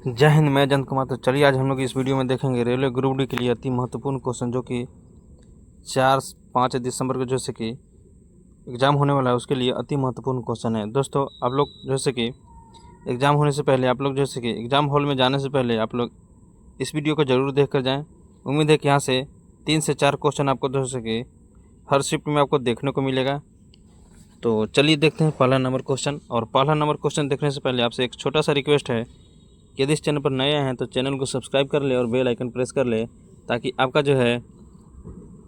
जय हिंद। मैं जयंत कुमार। तो चलिए आज हम लोग इस वीडियो में देखेंगे रेलवे ग्रुप डी के लिए अति महत्वपूर्ण क्वेश्चन, जो कि 4-5 दिसंबर को जैसे कि एग्ज़ाम होने वाला है, उसके लिए अति महत्वपूर्ण क्वेश्चन है। दोस्तों, आप लोग जैसे कि एग्ज़ाम होने से पहले, आप लोग जैसे कि एग्ज़ाम हॉल में जाने से पहले आप लोग इस वीडियो को ज़रूर देख कर जाएँ। उम्मीद है कि यहाँ से 3 से 4 क्वेश्चन आपको जैसे कि हर शिफ्ट में आपको देखने को मिलेगा। तो चलिए देखते हैं पहला नंबर क्वेश्चन। और पहला नंबर क्वेश्चन देखने से पहले आपसे एक छोटा सा रिक्वेस्ट है, यदि इस चैनल पर नए हैं तो चैनल को सब्सक्राइब कर ले और बेल आइकन प्रेस कर ले, ताकि आपका जो है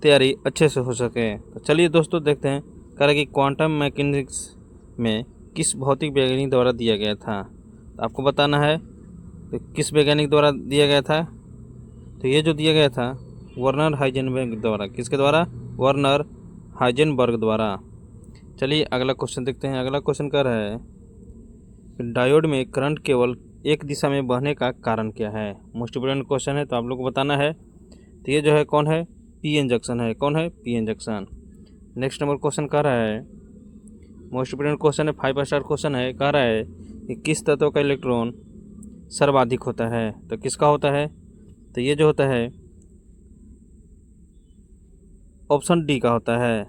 तैयारी अच्छे से हो सके। तो चलिए दोस्तों देखते हैं, कह रहे कि क्वांटम मैकेनिक्स में किस भौतिक वैज्ञानिक द्वारा दिया गया था। तो आपको बताना है तो किस वैज्ञानिक द्वारा दिया गया था। तो ये जो दिया गया था वर्नर हाइजेनबर्ग द्वारा। किसके द्वारा? वर्नर हाइजेनबर्ग द्वारा। चलिए अगला क्वेश्चन देखते हैं। अगला क्वेश्चन कह रहा है डायोड में करंट केवल एक दिशा में बहने का कारण क्या है। मोस्ट इंपोर्टेंट क्वेश्चन है, तो आप लोग को बताना है। तो ये जो है कौन है? पी एन जंक्शन है। कौन है? P N junction. Next number question कह रहा है, मोस्ट इंपोर्टेंट क्वेश्चन है, 5 स्टार क्वेश्चन है। कह रहा है कि किस तत्व का इलेक्ट्रॉन सर्वाधिक होता है। तो किसका होता है? तो ये जो होता है ऑप्शन डी का होता है।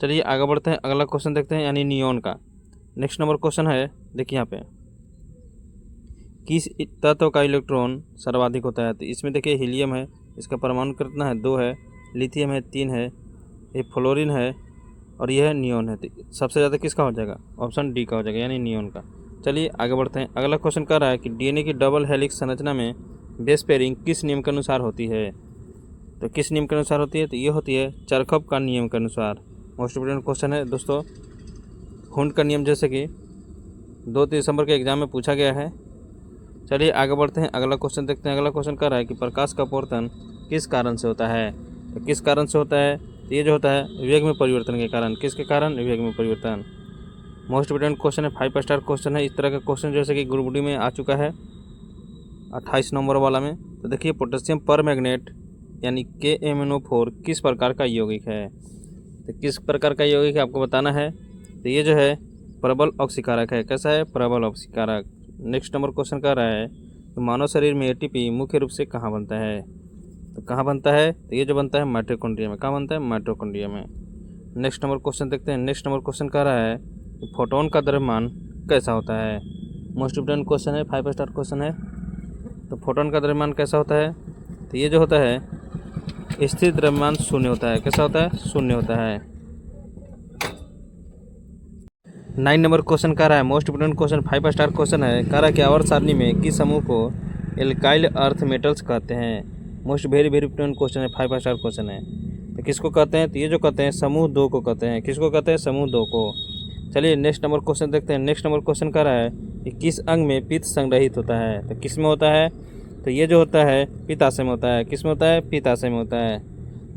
चलिए आगे बढ़ते हैं, अगला क्वेश्चन देखते हैं, यानी नियॉन का। नेक्स्ट नंबर क्वेश्चन है, देखिए यहाँ पे किस तत्व का इलेक्ट्रॉन सर्वाधिक होता है। तो इसमें देखिए हीलियम है, इसका परमाणु कितना है? 2 है। लिथियम है 3 है। ये फ्लोरीन है और यह है नियॉन है। तो सबसे ज़्यादा किसका हो जाएगा? ऑप्शन डी का हो जाएगा, यानी नियॉन का। चलिए आगे बढ़ते हैं, अगला क्वेश्चन कर रहा है कि डीएनए की डबल हेलिक्स संरचना में बेस पेयरिंग किस नियम के अनुसार होती है। तो किस नियम के अनुसार होती है? तो ये होती है चरखव का नियम के अनुसार। मोस्ट इंपोर्टेंट क्वेश्चन है दोस्तों, हुंड का नियम, जैसे कि 2 दिसंबर के एग्जाम में पूछा गया है। चलिए आगे बढ़ते हैं, अगला क्वेश्चन देखते हैं। अगला क्वेश्चन कर रहा है कि प्रकाश का अपवर्तन किस कारण से होता है। तो किस कारण से होता है? तो ये जो होता है वेग में परिवर्तन के कारण। किसके कारण? वेग में परिवर्तन। मोस्ट इंपोर्टेंट क्वेश्चन है, 5 स्टार क्वेश्चन है। इस तरह का क्वेश्चन जैसे कि ग्रुप डी में आ चुका है 28 नंबर वाला में। तो देखिए पोटेशियम पर मैग्नेट यानी KMnO4 किस प्रकार का यौगिक है। तो किस प्रकार का यौगिक है आपको बताना है। तो ये जो है प्रबल ऑक्सीकारक है। कैसा है? प्रबल ऑक्सीकारक। नेक्स्ट नंबर क्वेश्चन कर रहा है तो मानव शरीर में ATP मुख्य रूप से कहाँ बनता है। तो कहाँ बनता है? तो ये जो बनता है माइटोकॉन्ड्रिया में। कहाँ बनता है? माइटोकॉन्ड्रिया में। नेक्स्ट नंबर क्वेश्चन देखते हैं। नेक्स्ट नंबर क्वेश्चन कर रहा है कि फोटोन का द्रव्यमान कैसा होता है। मोस्ट इंपोर्टेंट क्वेश्चन है, 5 स्टार क्वेश्चन है। तो फोटोन का द्रव्यमान कैसा होता है? तो ये जो होता है स्थिर द्रव्यमान शून्य होता है। कैसा होता है? शून्य होता है। 9 नंबर क्वेश्चन कह रहा है, most important question, 5 star question है। कह रहा है कि आवर्त सारणी में किस समूह को एल्काइल अर्थ मेटल्स कहते हैं। मोस्ट वेरी इंपोर्टेंट क्वेश्चन है, 5 स्टार क्वेश्चन है। तो किसको कहते हैं? तो ये जो कहते हैं समूह 2 को कहते हैं। किसको कहते हैं? समूह 2 को। चलिए नेक्स्ट नंबर क्वेश्चन देखते हैं। नेक्स्ट नंबर क्वेश्चन कह रहा है कि किस अंग में पित्त संग्रहित होता है। तो किस में होता है? तो ये जो होता है पित्ताशय में होता है। किस में होता है? पित्ताशय में होता है।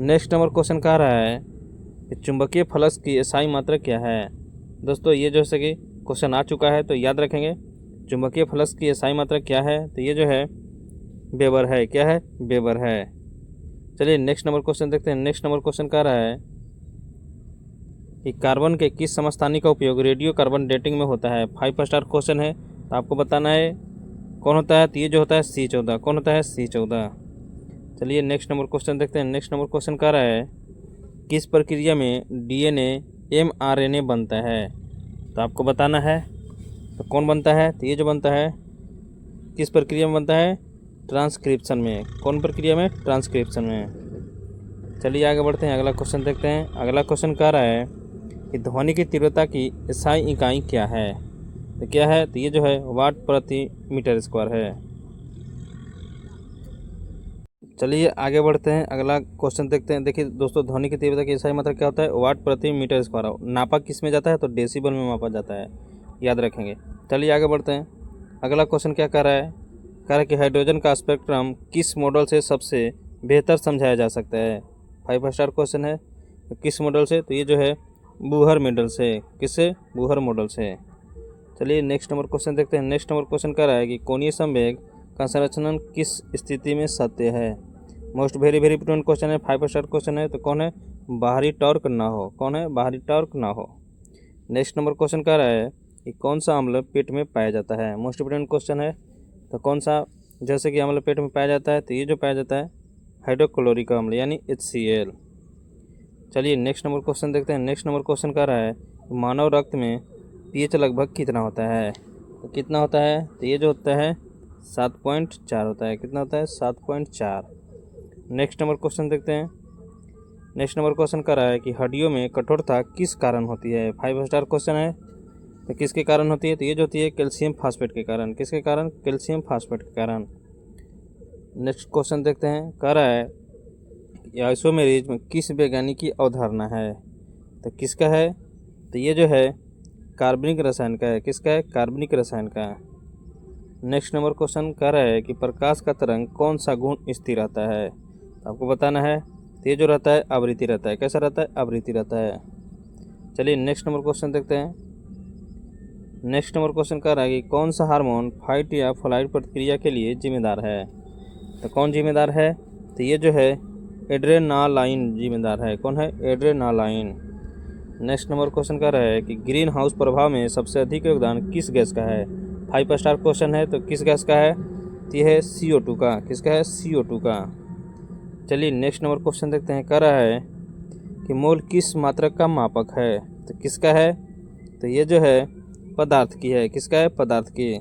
नेक्स्ट नंबर क्वेश्चन कह रहा है कि चुंबकीय फ्लक्स की SI मात्रा क्या है। दोस्तों ये जैसे कि क्वेश्चन आ चुका है, तो याद रखेंगे चुंबकीय फ्लक्स की SI मात्रा क्या है। तो ये जो है वेबर है। क्या है? वेबर है। चलिए नेक्स्ट नंबर क्वेश्चन देखते हैं। नेक्स्ट नंबर क्वेश्चन कह रहा है कि कार्बन के किस समस्थानिक का उपयोग रेडियो कार्बन डेटिंग में होता है। 5 स्टार क्वेश्चन है, तो आपको बताना है कौन होता है। तो ये जो होता है C14। कौन होता है? C14। चलिए नेक्स्ट नंबर क्वेश्चन देखते हैं। नेक्स्ट नंबर क्वेश्चन कह रहा है किस प्रक्रिया में DNA mRNA बनता है। तो आपको बताना है तो कौन बनता है। तो ये जो बनता है किस प्रक्रिया में बनता है? ट्रांसक्रिप्शन में। कौन प्रक्रिया में? ट्रांसक्रिप्शन में। चलिए आगे बढ़ते हैं, अगला क्वेश्चन देखते हैं। अगला क्वेश्चन कह रहा है कि ध्वनि की तीव्रता की SI इकाई क्या है। तो क्या है? तो ये जो है वाट प्रति मीटर स्क्वायर है। चलिए आगे बढ़ते हैं, अगला क्वेश्चन देखते हैं। देखिए दोस्तों, ध्वनि की तीव्रता की SI मात्रा क्या होता है? वाट प्रति मीटर स्क्वायर। नापा किस में जाता है? तो डेसिबल में मापा जाता है, याद रखेंगे। चलिए आगे बढ़ते हैं, अगला क्वेश्चन क्या कह रहा है। कह रहा है कि हाइड्रोजन का स्पेक्ट्रम किस मॉडल से सबसे बेहतर समझाया जा सकता है। 5 स्टार क्वेश्चन है, तो किस मॉडल से? तो ये जो है बूहर मॉडल से। किससे? बूहर मॉडल से। चलिए नेक्स्ट नंबर क्वेश्चन देखते हैं। नेक्स्ट नंबर क्वेश्चन कह रहा है कि कोणीय संवेग का संरक्षण किस स्थिति में सत्य है। मोस्ट वेरी इंपोर्टेंट क्वेश्चन है, 5 स्टार क्वेश्चन है। तो कौन है? बाहरी टॉर्क ना हो। कौन है? बाहरी टॉर्क ना हो। नेक्स्ट नंबर क्वेश्चन कह रहा है कि कौन सा अम्ल पेट में पाया जाता है। मोस्ट इंपोर्टेंट क्वेश्चन है। तो कौन सा जैसे कि अम्ल पेट में पाया जाता है, तो ये जो पाया जाता है हाइड्रोक्लोरिक अम्ल यानी HCl। चलिए नेक्स्ट नंबर क्वेश्चन देखते हैं। नेक्स्ट नंबर क्वेश्चन कह रहा है मानव रक्त में pH लगभग कितना होता है। तो कितना होता है, तो ये जो होता है 7.4 होता है। कितना होता है, 7.4। नेक्स्ट नंबर क्वेश्चन देखते हैं। नेक्स्ट नंबर क्वेश्चन कह रहा है कि हड्डियों में कठोरता किस कारण होती है। 5 स्टार क्वेश्चन है। तो किसके कारण होती है, तो ये जो होती है कैल्शियम फास्फेट के कारण। किसके कारण, कैल्शियम फास्फेट के कारण। नेक्स्ट क्वेश्चन देखते हैं। कह रहा है कि आइसोमेरिज्म में किस वैज्ञानिक की अवधारणा है। तो किसका है, तो ये जो है कार्बनिक रसायन का है। किसका है, कार्बनिक रसायन का है। नेक्स्ट नंबर क्वेश्चन कह रहा है कि प्रकाश का तरंग कौन सा गुण स्थिर रहता है। तो आपको बताना है। तो ये जो रहता है आवृत्ति रहता है। कैसा रहता है, आवृत्ति रहता है। चलिए नेक्स्ट नंबर क्वेश्चन देखते हैं। नेक्स्ट नंबर क्वेश्चन कह रहा है कि कौन सा हार्मोन फाइट या फ्लाइट प्रतिक्रिया के लिए जिम्मेदार है। तो कौन जिम्मेदार है, तो ये जो है एड्रेनालाइन जिम्मेदार है। कौन है, एड्रेनालाइन। नेक्स्ट नंबर क्वेश्चन कह रहा है कि ग्रीन हाउस प्रभाव में सबसे अधिक योगदान किस गैस का है। 5 स्टार क्वेश्चन है। तो किस गैस का है, तो यह है CO2 का। किसका है, CO2 का। चलिए नेक्स्ट नंबर क्वेश्चन देखते हैं। कह रहा है कि मोल किस मात्रक का मापक है। तो किसका है, तो ये जो है पदार्थ की है। किसका है, पदार्थ की।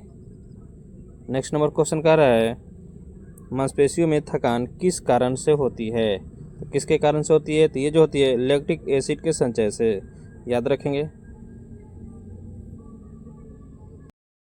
नेक्स्ट नंबर क्वेश्चन कह रहा है मांसपेशियों में थकान किस कारण से होती है। तो किसके कारण से होती है, तो ये जो होती है लैक्टिक एसिड के संचय से। याद रखेंगे।